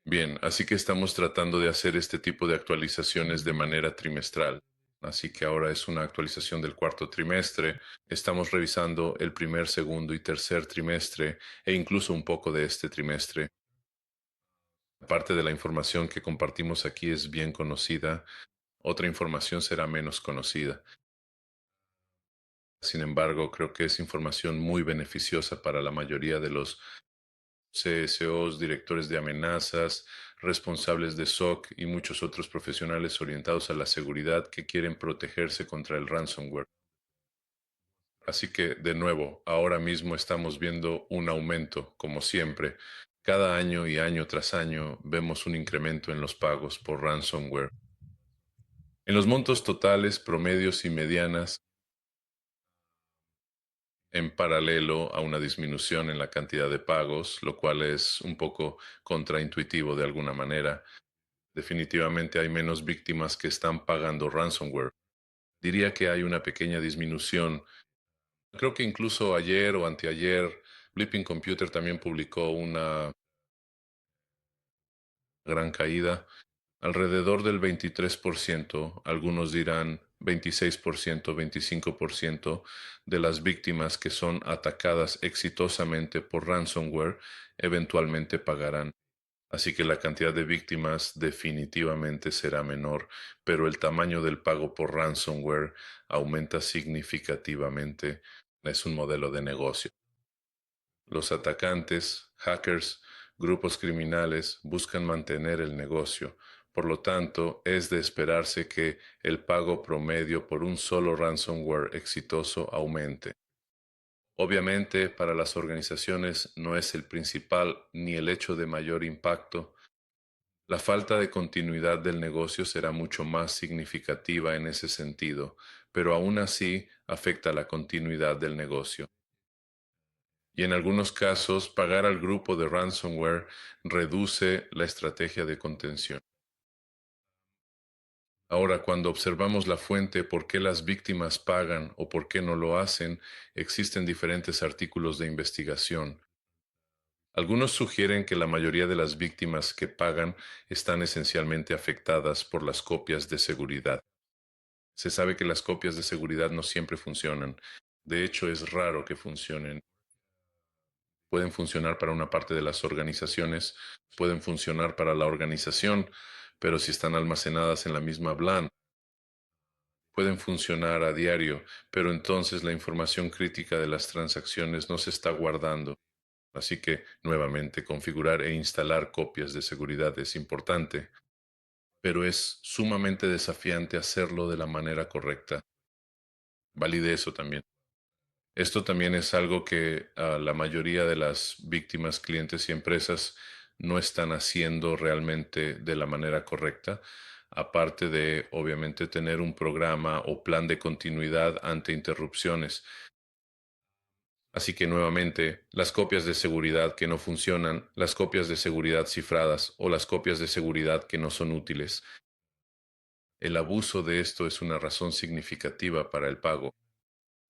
Bien, así que estamos tratando de hacer este tipo de actualizaciones de manera trimestral. Así que ahora es una actualización del cuarto trimestre. Estamos revisando el primer, segundo y tercer trimestre e incluso un poco de este trimestre. Parte de la información que compartimos aquí es bien conocida, otra información será menos conocida. Sin embargo, creo que es información muy beneficiosa para la mayoría de los CSOs, directores de amenazas, responsables de SOC y muchos otros profesionales orientados a la seguridad que quieren protegerse contra el ransomware. Así que, de nuevo, ahora mismo estamos viendo un aumento, como siempre. Cada año y año tras año vemos un incremento en los pagos por ransomware. En los montos totales, promedios y medianas, en paralelo a una disminución en la cantidad de pagos, lo cual es un poco contraintuitivo de alguna manera. Definitivamente hay menos víctimas que están pagando ransomware. Diría que hay una pequeña disminución. Creo que incluso ayer o anteayer, Blipping Computer también publicó una gran caída, alrededor del 23%, algunos dirán 26%, 25% de las víctimas que son atacadas exitosamente por ransomware eventualmente pagarán. Así que la cantidad de víctimas definitivamente será menor, pero el tamaño del pago por ransomware aumenta significativamente. Es un modelo de negocio. Los atacantes, hackers, grupos criminales buscan mantener el negocio. Por lo tanto, es de esperarse que el pago promedio por un solo ransomware exitoso aumente. Obviamente, para las organizaciones no es el principal ni el hecho de mayor impacto. La falta de continuidad del negocio será mucho más significativa en ese sentido, pero aún así afecta la continuidad del negocio. Y en algunos casos, pagar al grupo de ransomware reduce la estrategia de contención. Ahora, cuando observamos la fuente, por qué las víctimas pagan o por qué no lo hacen, existen diferentes artículos de investigación. Algunos sugieren que la mayoría de las víctimas que pagan están esencialmente afectadas por las copias de seguridad. Se sabe que las copias de seguridad no siempre funcionan. De hecho, es raro que funcionen. Pueden funcionar para una parte de las organizaciones, pueden funcionar para la organización, pero si están almacenadas en la misma VLAN, pueden funcionar a diario, pero entonces la información crítica de las transacciones no se está guardando. Así que, nuevamente, configurar e instalar copias de seguridad es importante, pero es sumamente desafiante hacerlo de la manera correcta. Valide eso también. Esto también es algo que la mayoría de las víctimas, clientes y empresas no están haciendo realmente de la manera correcta, aparte de, obviamente, tener un programa o plan de continuidad ante interrupciones. Así que nuevamente, las copias de seguridad que no funcionan, las copias de seguridad cifradas o las copias de seguridad que no son útiles. El abuso de esto es una razón significativa para el pago.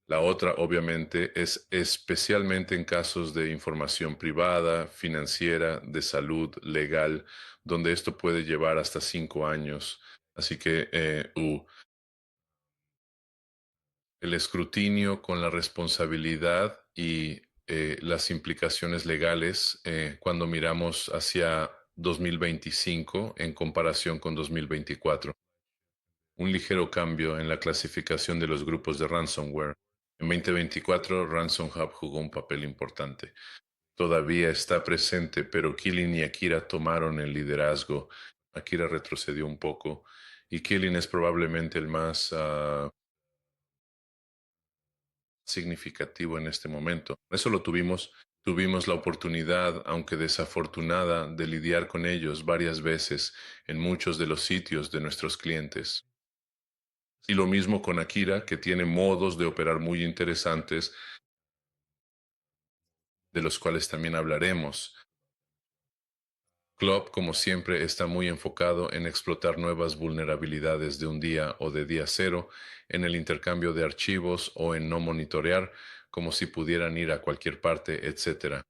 La otra, obviamente, es especialmente en casos de información privada, financiera, de salud, legal, donde esto puede llevar hasta 5 años. Así que el escrutinio con la responsabilidad y las implicaciones legales cuando miramos hacia 2025 en comparación con 2024. Un ligero cambio en la clasificación de los grupos de ransomware. En 2024, Ransom Hub jugó un papel importante. Todavía está presente, pero Killing y Akira tomaron el liderazgo. Akira retrocedió un poco y Killing es probablemente el más significativo en este momento. Eso lo tuvimos la oportunidad, aunque desafortunada, de lidiar con ellos varias veces en muchos de los sitios de nuestros clientes. Y lo mismo con Akira, que tiene modos de operar muy interesantes, de los cuales también hablaremos. Club, como siempre, está muy enfocado en explotar nuevas vulnerabilidades de un día o de día cero, en el intercambio de archivos o en no monitorear, como si pudieran ir a cualquier parte, etcétera.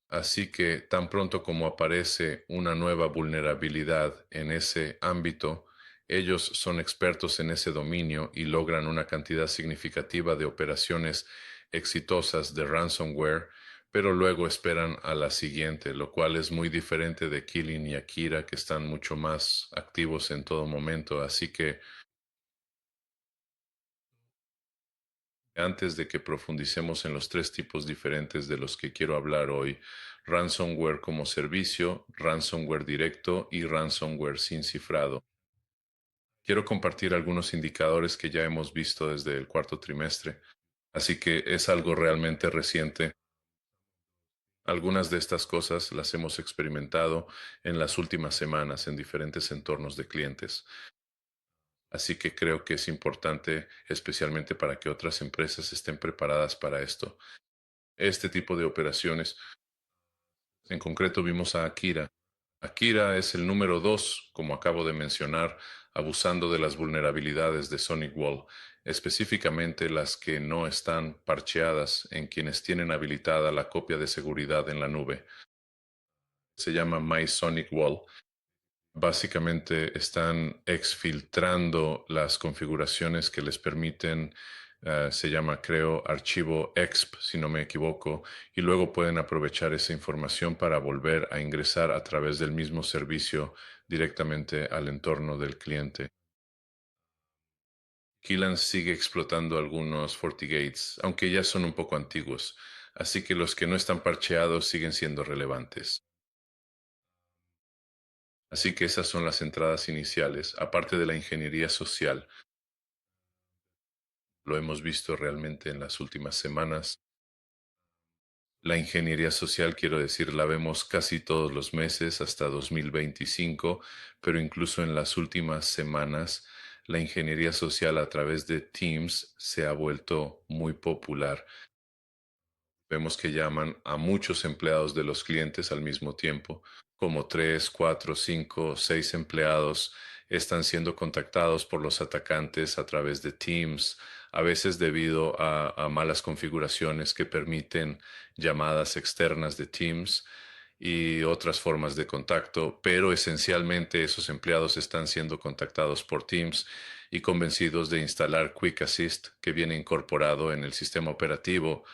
Así que tan pronto como aparece una nueva vulnerabilidad en ese ámbito, ellos son expertos en ese dominio y logran una cantidad significativa de operaciones exitosas de ransomware, pero luego esperan a la siguiente, lo cual es muy diferente de Killing y Akira, que están mucho más activos en todo momento. Así que antes de que profundicemos en los tres tipos diferentes de los que quiero hablar hoy, ransomware como servicio, ransomware directo y ransomware sin cifrado, quiero compartir algunos indicadores que ya hemos visto desde el cuarto trimestre, así que es algo realmente reciente. Algunas de estas cosas las hemos experimentado en las últimas semanas en diferentes entornos de clientes, así que creo que es importante, especialmente para que otras empresas estén preparadas para esto. Este tipo de operaciones. En concreto vimos a Akira. Akira es el número 2, como acabo de mencionar, abusando de las vulnerabilidades de Sonic Wall, específicamente las que no están parcheadas en quienes tienen habilitada la copia de seguridad en la nube. Se llama My Sonic Wall. Básicamente están exfiltrando las configuraciones que les permiten, se llama, creo, archivo exp, si no me equivoco, y luego pueden aprovechar esa información para volver a ingresar a través del mismo servicio directamente al entorno del cliente. Keelan sigue explotando algunos FortiGates, aunque ya son un poco antiguos, así que los que no están parcheados siguen siendo relevantes. Así que esas son las entradas iniciales, aparte de la ingeniería social. Lo hemos visto realmente en las últimas semanas. La ingeniería social, quiero decir, la vemos casi todos los meses hasta 2025, pero incluso en las últimas semanas, la ingeniería social a través de Teams se ha vuelto muy popular. Vemos que llaman a muchos empleados de los clientes al mismo tiempo, como tres, cuatro, cinco, seis empleados están siendo contactados por los atacantes a través de Teams, a veces debido a malas configuraciones que permiten llamadas externas de Teams y otras formas de contacto, pero esencialmente esos empleados están siendo contactados por Teams y convencidos de instalar Quick Assist, que viene incorporado en el sistema operativo,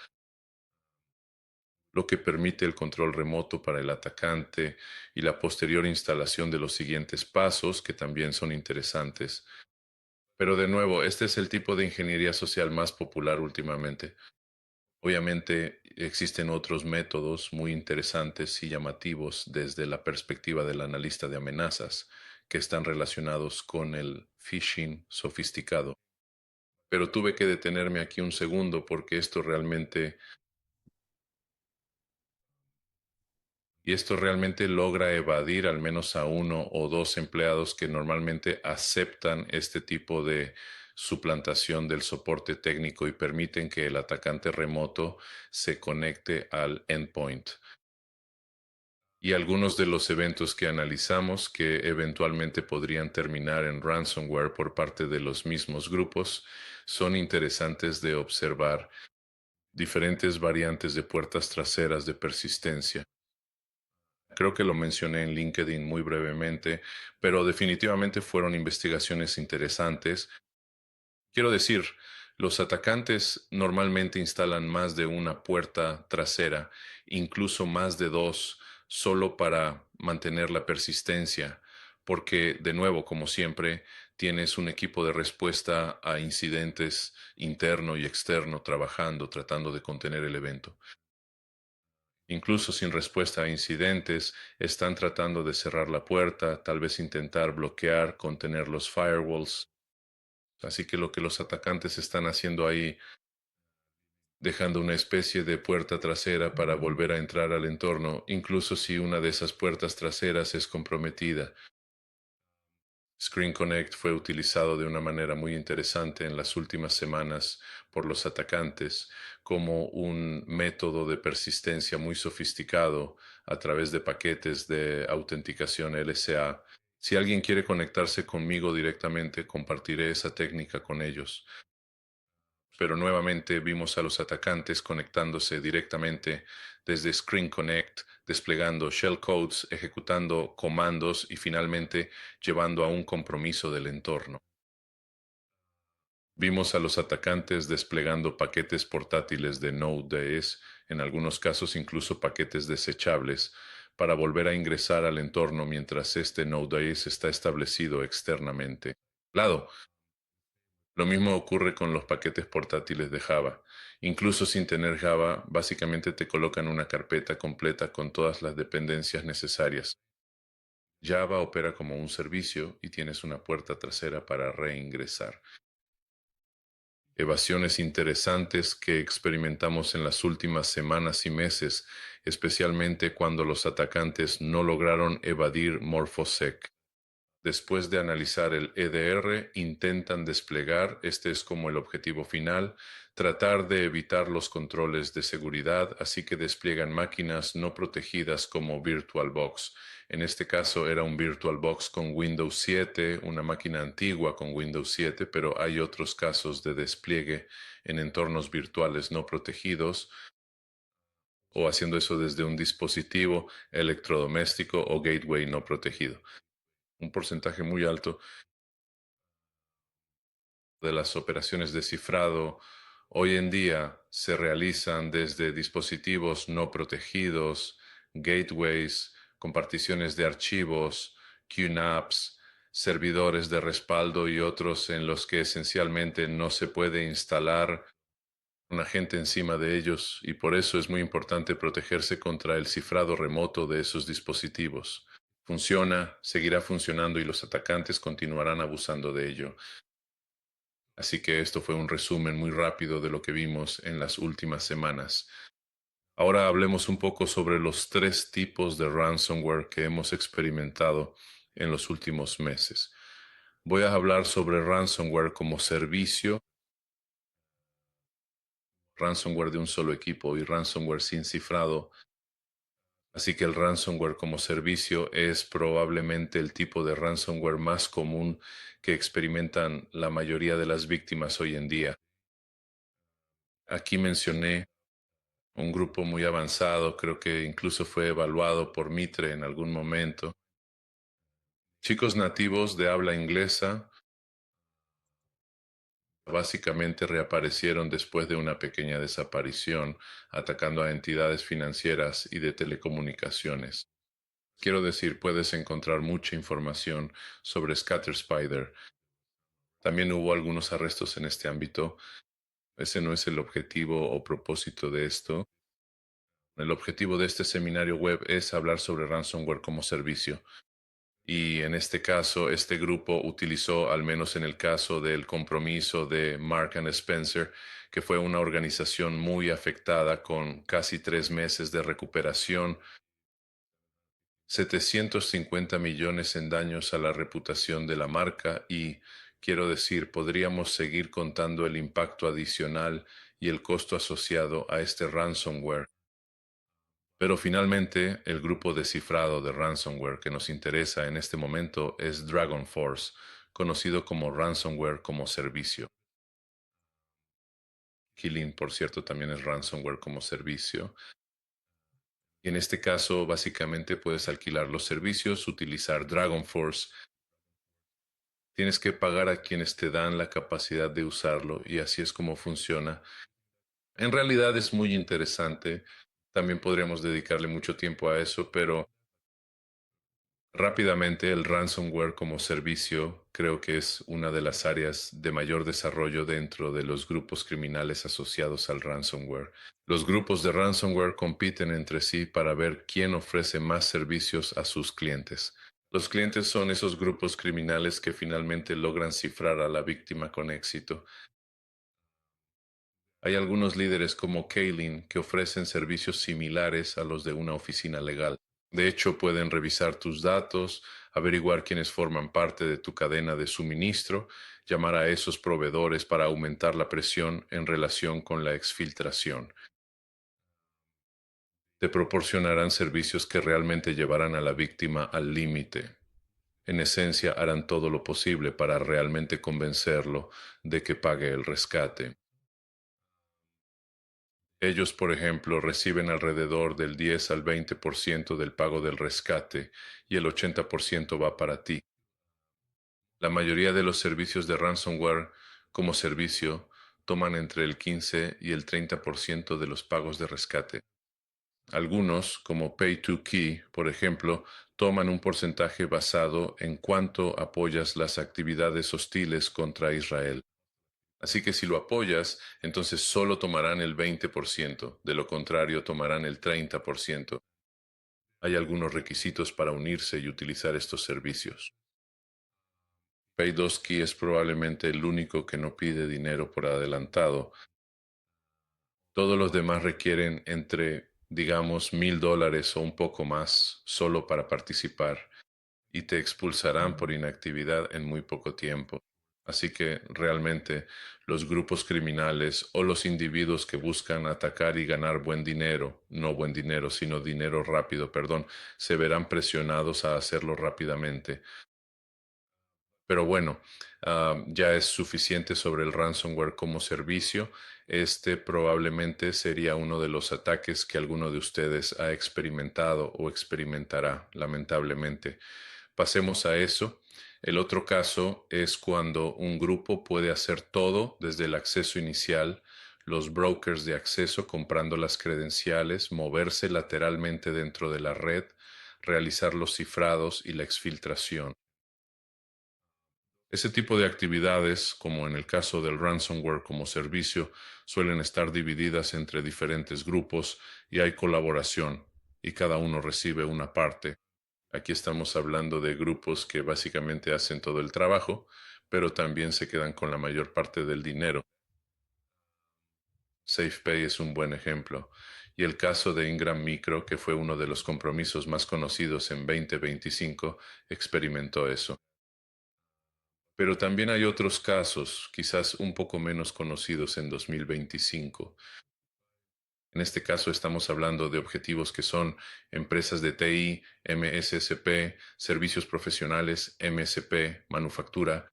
lo que permite el control remoto para el atacante y la posterior instalación de los siguientes pasos, que también son interesantes. Pero de nuevo, este es el tipo de ingeniería social más popular últimamente. Obviamente existen otros métodos muy interesantes y llamativos desde la perspectiva del analista de amenazas, que están relacionados con el phishing sofisticado. Pero tuve que detenerme aquí un segundo porque esto realmente logra evadir al menos a uno o dos empleados que normalmente aceptan este tipo de suplantación del soporte técnico y permiten que el atacante remoto se conecte al endpoint. Y algunos de los eventos que analizamos que eventualmente podrían terminar en ransomware por parte de los mismos grupos son interesantes de observar. Diferentes variantes de puertas traseras de persistencia. Creo que lo mencioné en LinkedIn muy brevemente, pero definitivamente fueron investigaciones interesantes. Quiero decir, los atacantes normalmente instalan más de una puerta trasera, incluso más de dos, solo para mantener la persistencia, porque de nuevo, como siempre, tienes un equipo de respuesta a incidentes interno y externo trabajando, tratando de contener el evento. Incluso sin respuesta a incidentes, están tratando de cerrar la puerta, tal vez intentar bloquear, contener los firewalls. Así que lo que los atacantes están haciendo ahí, dejando una especie de puerta trasera para volver a entrar al entorno, incluso si una de esas puertas traseras es comprometida. Screen Connect fue utilizado de una manera muy interesante en las últimas semanas por los atacantes como un método de persistencia muy sofisticado a través de paquetes de autenticación LSA. Si alguien quiere conectarse conmigo directamente, compartiré esa técnica con ellos. pero nuevamente vimos a los atacantes conectándose directamente desde Screen Connect, desplegando shellcodes, ejecutando comandos y finalmente llevando a un compromiso del entorno. Vimos a los atacantes desplegando paquetes portátiles de Node.js, en algunos casos incluso paquetes desechables, para volver a ingresar al entorno mientras este Node.js está establecido externamente. Lado, lo mismo ocurre con los paquetes portátiles de Java. Incluso sin tener Java, básicamente te colocan una carpeta completa con todas las dependencias necesarias. Java opera como un servicio y tienes una puerta trasera para reingresar. Evasiones interesantes que experimentamos en las últimas semanas y meses, especialmente cuando los atacantes no lograron evadir Morphosec. Después de analizar el EDR, intentan desplegar, este es como el objetivo final, tratar de evitar los controles de seguridad, así que despliegan máquinas no protegidas como VirtualBox. En este caso era un VirtualBox con Windows 7, una máquina antigua con Windows 7, pero hay otros casos de despliegue en entornos virtuales no protegidos o haciendo eso desde un dispositivo electrodoméstico o gateway no protegido. Un porcentaje muy alto de las operaciones de cifrado hoy en día se realizan desde dispositivos no protegidos, gateways, comparticiones de archivos, QNAPs, servidores de respaldo y otros en los que esencialmente no se puede instalar un agente encima de ellos y por eso es muy importante protegerse contra el cifrado remoto de esos dispositivos. Funciona, seguirá funcionando y los atacantes continuarán abusando de ello. Así que esto fue un resumen muy rápido de lo que vimos en las últimas semanas. Ahora hablemos un poco sobre los tres tipos de ransomware que hemos experimentado en los últimos meses. Voy a hablar sobre ransomware como servicio, ransomware de un solo equipo y ransomware sin cifrado. Así que el ransomware como servicio es probablemente el tipo de ransomware más común que experimentan la mayoría de las víctimas hoy en día. Aquí mencioné un grupo muy avanzado, creo que incluso fue evaluado por Mitre en algún momento. Chicos nativos de habla inglesa básicamente reaparecieron después de una pequeña desaparición, atacando a entidades financieras y de telecomunicaciones. Quiero decir, puedes encontrar mucha información sobre ScatterSpider. También hubo algunos arrestos en este ámbito. Ese no es el objetivo o propósito de esto. El objetivo de este seminario web es hablar sobre ransomware como servicio. Y en este caso, este grupo utilizó, al menos en el caso del compromiso de Mark and Spencer, que fue una organización muy afectada con casi 3 meses de recuperación, 750 millones en daños a la reputación de la marca y, quiero decir, podríamos seguir contando el impacto adicional y el costo asociado a este ransomware. Pero finalmente, el grupo descifrado de ransomware que nos interesa en este momento es Dragon Force, conocido como ransomware como servicio. Killing, por cierto, también es ransomware como servicio. Y en este caso, básicamente puedes alquilar los servicios, utilizar Dragon Force. Tienes que pagar a quienes te dan la capacidad de usarlo y así es como funciona. En realidad es muy interesante. También podríamos dedicarle mucho tiempo a eso, pero rápidamente, el ransomware como servicio creo que es una de las áreas de mayor desarrollo dentro de los grupos criminales asociados al ransomware. Los grupos de ransomware compiten entre sí para ver quién ofrece más servicios a sus clientes. Los clientes son esos grupos criminales que finalmente logran cifrar a la víctima con éxito. Hay algunos líderes como Kaylin que ofrecen servicios similares a los de una oficina legal. De hecho, pueden revisar tus datos, averiguar quiénes forman parte de tu cadena de suministro, llamar a esos proveedores para aumentar la presión en relación con la exfiltración. Te proporcionarán servicios que realmente llevarán a la víctima al límite. En esencia, harán todo lo posible para realmente convencerlo de que pague el rescate. Ellos, por ejemplo, reciben alrededor del 10 al 20% del pago del rescate y el 80% va para ti. La mayoría de los servicios de ransomware como servicio toman entre el 15 y el 30% de los pagos de rescate. Algunos, como Pay2Key, por ejemplo, toman un porcentaje basado en cuánto apoyas las actividades hostiles contra Israel. Así que si lo apoyas, entonces solo tomarán el 20%, de lo contrario tomarán el 30%. Hay algunos requisitos para unirse y utilizar estos servicios. Pay2Key es probablemente el único que no pide dinero por adelantado. Todos los demás requieren entre, digamos, $1,000 o un poco más solo para participar y te expulsarán por inactividad en muy poco tiempo. Así que realmente los grupos criminales o los individuos que buscan atacar y ganar buen dinero, no buen dinero, sino dinero rápido, perdón, se verán presionados a hacerlo rápidamente. Pero bueno, ya es suficiente sobre el ransomware como servicio. Este probablemente sería uno de los ataques que alguno de ustedes ha experimentado o experimentará, lamentablemente. Pasemos a eso. El otro caso es cuando un grupo puede hacer todo desde el acceso inicial, los brokers de acceso comprando las credenciales, moverse lateralmente dentro de la red, realizar los cifrados y la exfiltración. Ese tipo de actividades, como en el caso del ransomware como servicio, suelen estar divididas entre diferentes grupos y hay colaboración y cada uno recibe una parte. Aquí estamos hablando de grupos que básicamente hacen todo el trabajo, pero también se quedan con la mayor parte del dinero. SafePay es un buen ejemplo. Y el caso de Ingram Micro, que fue uno de los compromisos más conocidos en 2025, experimentó eso. Pero también hay otros casos, quizás un poco menos conocidos en 2025. En este caso estamos hablando de objetivos que son empresas de TI, MSSP, servicios profesionales, MSP, manufactura.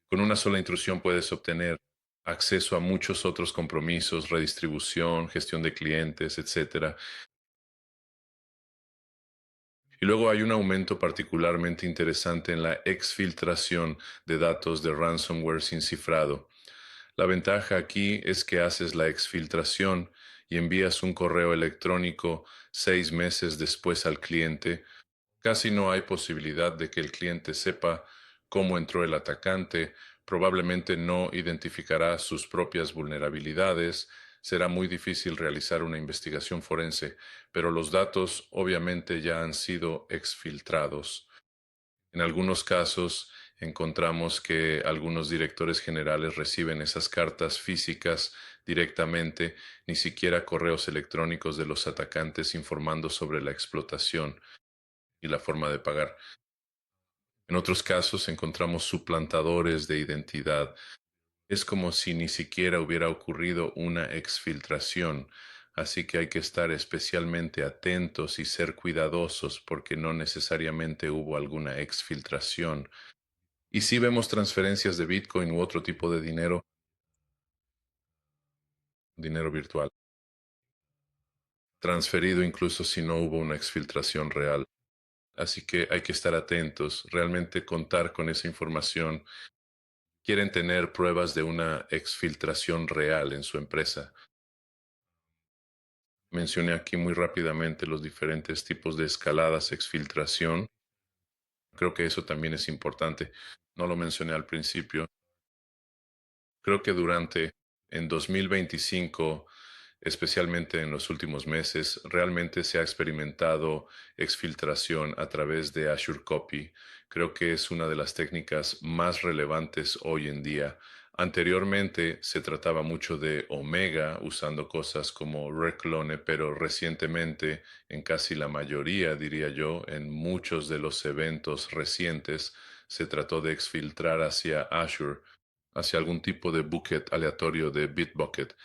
Con una sola intrusión puedes obtener acceso a muchos otros compromisos, redistribución, gestión de clientes, etcétera. Y luego hay un aumento particularmente interesante en la exfiltración de datos de ransomware sin cifrado. La ventaja aquí es que haces la exfiltración y envías un correo electrónico 6 meses después al cliente. Casi no hay posibilidad de que el cliente sepa cómo entró el atacante, probablemente no identificará sus propias vulnerabilidades, será muy difícil realizar una investigación forense, pero los datos obviamente ya han sido exfiltrados. En algunos casos encontramos que algunos directores generales reciben esas cartas físicas directamente, ni siquiera correos electrónicos de los atacantes informando sobre la explotación y la forma de pagar. En otros casos encontramos suplantadores de identidad. Es como si ni siquiera hubiera ocurrido una exfiltración, así que hay que estar especialmente atentos y ser cuidadosos porque no necesariamente hubo alguna exfiltración. Y si vemos transferencias de Bitcoin u otro tipo de dinero, dinero virtual, transferido incluso si no hubo una exfiltración real. Así que hay que estar atentos, realmente contar con esa información. Quieren tener pruebas de una exfiltración real en su empresa. Mencioné aquí muy rápidamente los diferentes tipos de escaladas exfiltración. Creo que eso también es importante. No lo mencioné al principio. Creo que en 2025, especialmente en los últimos meses, realmente se ha experimentado exfiltración a través de Azure Copy. Creo que es una de las técnicas más relevantes hoy en día. Anteriormente se trataba mucho de Omega usando cosas como Reclone, pero recientemente, en casi la mayoría, diría yo, en muchos de los eventos recientes, se trató de exfiltrar hacia Azure, hacia algún tipo de bucket aleatorio de Bitbucket.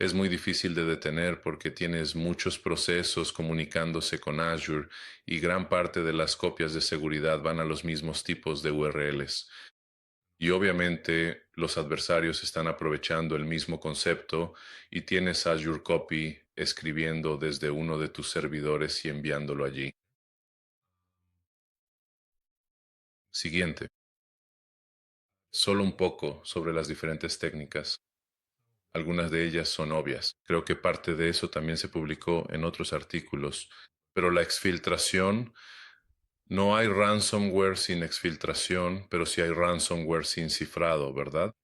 Es muy difícil de detener porque tienes muchos procesos comunicándose con Azure y gran parte de las copias de seguridad van a los mismos tipos de URLs. Y obviamente Los adversarios están aprovechando el mismo concepto y tienes Azure Copy escribiendo desde uno de tus servidores y enviándolo allí. Siguiente. Solo un poco sobre las diferentes técnicas. Algunas de ellas son obvias. Creo que parte de eso también se publicó en otros artículos. Pero la exfiltración, no hay ransomware sin exfiltración, pero sí hay ransomware sin cifrado, ¿verdad?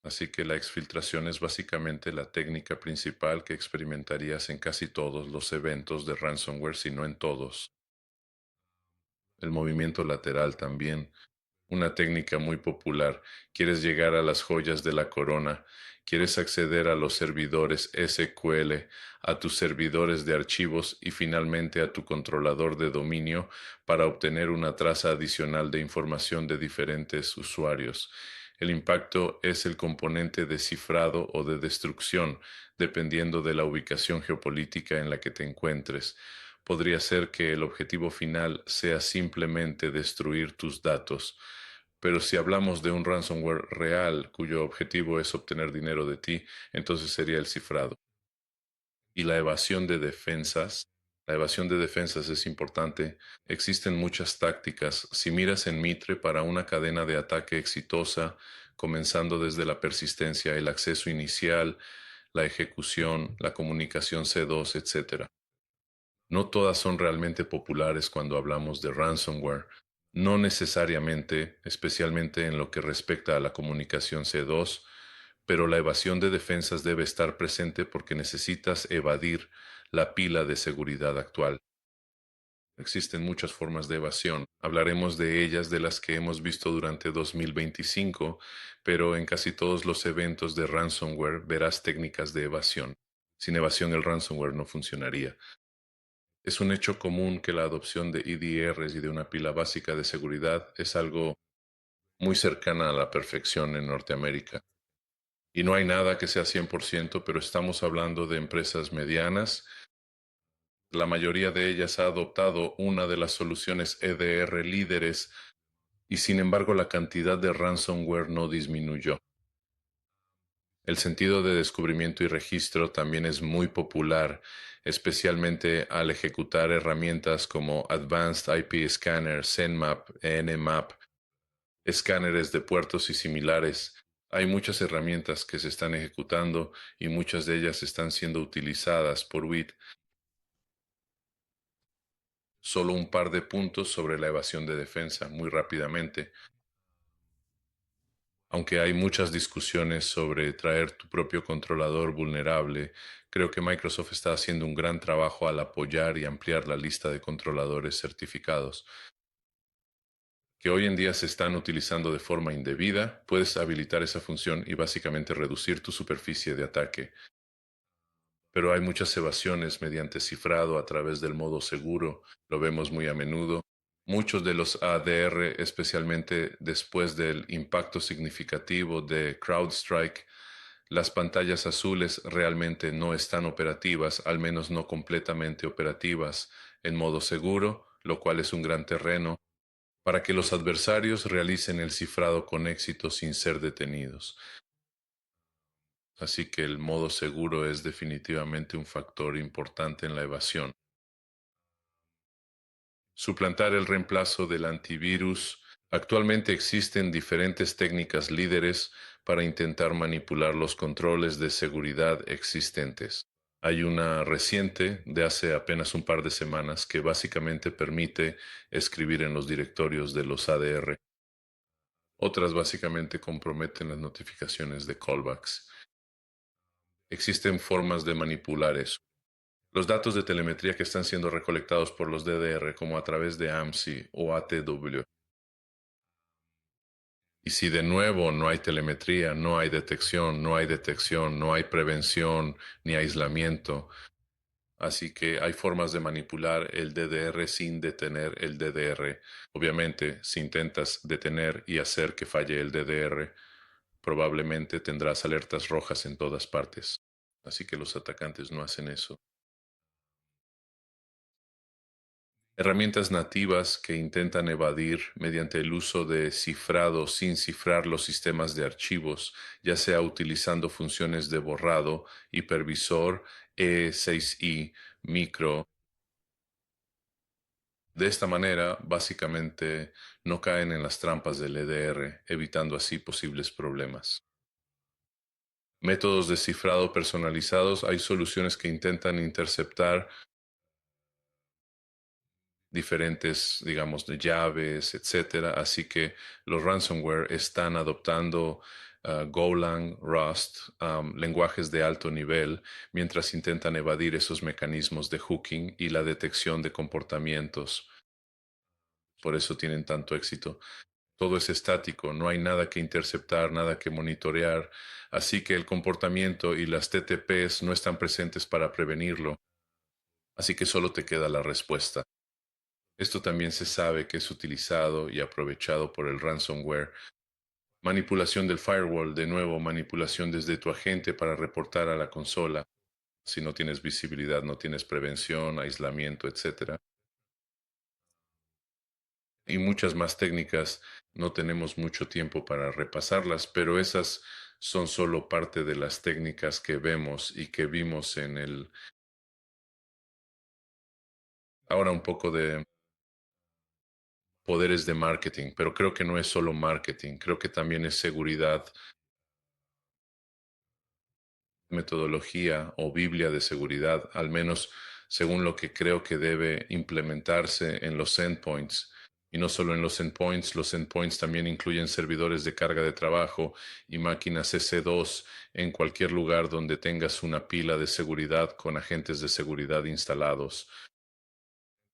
Así que la exfiltración es básicamente la técnica principal que experimentarías en casi todos los eventos de ransomware, si no en todos. El movimiento lateral también. Una técnica muy popular. Quieres llegar a las joyas de la corona. Quieres acceder a los servidores SQL, a tus servidores de archivos y finalmente a tu controlador de dominio para obtener una traza adicional de información de diferentes usuarios. El impacto es el componente de cifrado o de destrucción, dependiendo de la ubicación geopolítica en la que te encuentres. Podría ser que el objetivo final sea simplemente destruir tus datos. Pero si hablamos de un ransomware real cuyo objetivo es obtener dinero de ti, entonces sería el cifrado. Y la evasión de defensas. La evasión de defensas es importante. Existen muchas tácticas. Si miras en Mitre para una cadena de ataque exitosa, comenzando desde la persistencia, el acceso inicial, la ejecución, la comunicación C2, etcétera. No todas son realmente populares cuando hablamos de ransomware. No necesariamente, especialmente en lo que respecta a la comunicación C2, pero la evasión de defensas debe estar presente porque necesitas evadir la pila de seguridad actual. Existen muchas formas de evasión. Hablaremos de ellas, de las que hemos visto durante 2025, pero en casi todos los eventos de ransomware verás técnicas de evasión. Sin evasión el ransomware no funcionaría. Es un hecho común que la adopción de EDRs y de una pila básica de seguridad es algo muy cercana a la perfección en Norteamérica. Y no hay nada que sea 100%, pero estamos hablando de empresas medianas. La mayoría de ellas ha adoptado una de las soluciones EDR líderes y sin embargo la cantidad de ransomware no disminuyó. El sentido de descubrimiento y registro también es muy popular, especialmente al ejecutar herramientas como Advanced IP Scanner, Zenmap, Nmap, escáneres de puertos y similares. Hay muchas herramientas que se están ejecutando y muchas de ellas están siendo utilizadas por WIT. Solo un par de puntos sobre la evasión de defensa, muy rápidamente. Aunque hay muchas discusiones sobre traer tu propio controlador vulnerable, creo que Microsoft está haciendo un gran trabajo al apoyar y ampliar la lista de controladores certificados que hoy en día se están utilizando de forma indebida. Puedes habilitar esa función y básicamente reducir tu superficie de ataque. Pero hay muchas evasiones mediante cifrado a través del modo seguro, lo vemos muy a menudo. Muchos de los ADR, especialmente después del impacto significativo de CrowdStrike, las pantallas azules realmente no están operativas, al menos no completamente operativas, en modo seguro, lo cual es un gran terreno para que los adversarios realicen el cifrado con éxito sin ser detenidos. Así que el modo seguro es definitivamente un factor importante en la evasión. Suplantar el reemplazo del antivirus. Actualmente existen diferentes técnicas líderes para intentar manipular los controles de seguridad existentes. Hay una reciente de hace apenas un par de semanas que básicamente permite escribir en los directorios de los ADR. Otras básicamente comprometen las notificaciones de callbacks. Existen formas de manipular eso. Los datos de telemetría que están siendo recolectados por los DDR, como a través de AMSI o ATW. Y si de nuevo no hay telemetría, no hay detección, no hay detección, no hay prevención ni aislamiento. Así que hay formas de manipular el DDR sin detener el DDR. Obviamente, si intentas detener y hacer que falle el DDR, probablemente tendrás alertas rojas en todas partes. Así que los atacantes no hacen eso. Herramientas nativas que intentan evadir mediante el uso de cifrado sin cifrar los sistemas de archivos, ya sea utilizando funciones de borrado, hipervisor, E6i, micro. De esta manera, básicamente, no caen en las trampas del EDR, evitando así posibles problemas. Métodos de cifrado personalizados. Hay soluciones que intentan interceptar diferentes, digamos, de llaves, etcétera. Así que los ransomware están adoptando Golang, Rust, lenguajes de alto nivel, mientras intentan evadir esos mecanismos de hooking y la detección de comportamientos. Por eso tienen tanto éxito. Todo es estático, no hay nada que interceptar, nada que monitorear, así que el comportamiento y las TTPs no están presentes para prevenirlo, así que solo te queda la respuesta. Esto también se sabe que es utilizado y aprovechado por el ransomware. Manipulación del firewall, de nuevo, manipulación desde tu agente para reportar a la consola. Si no tienes visibilidad, no tienes prevención, aislamiento, etcétera. Y muchas más técnicas. No tenemos mucho tiempo para repasarlas, pero esas son solo parte de las técnicas que vemos y que vimos en el... Ahora un poco de poderes de marketing, pero creo que no es solo marketing, creo que también es seguridad, metodología o Biblia de seguridad, al menos según lo que creo que debe implementarse en los endpoints. Y no solo en los endpoints también incluyen servidores de carga de trabajo y máquinas S2 en cualquier lugar donde tengas una pila de seguridad con agentes de seguridad instalados.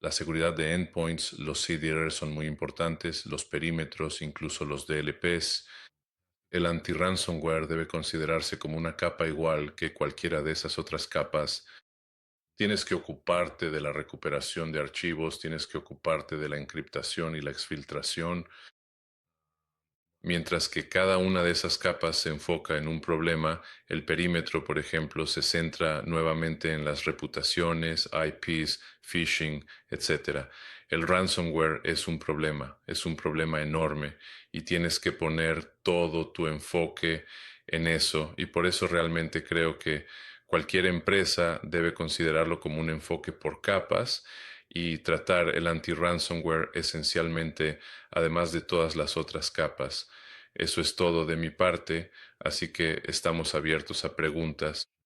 La seguridad de endpoints, los CDR son muy importantes, los perímetros, incluso los DLPs. El anti-ransomware debe considerarse como una capa igual que cualquiera de esas otras capas. Tienes que ocuparte de la recuperación de archivos, tienes que ocuparte de la encriptación y la exfiltración, mientras que cada una de esas capas se enfoca en un problema. El perímetro, por ejemplo, se centra nuevamente en las reputaciones, IPs, phishing, etcétera. El ransomware es un problema enorme y tienes que poner todo tu enfoque en eso. Y por eso realmente creo que cualquier empresa debe considerarlo como un enfoque por capas y tratar el anti-ransomware esencialmente, además de todas las otras capas. Eso es todo de mi parte, así que estamos abiertos a preguntas.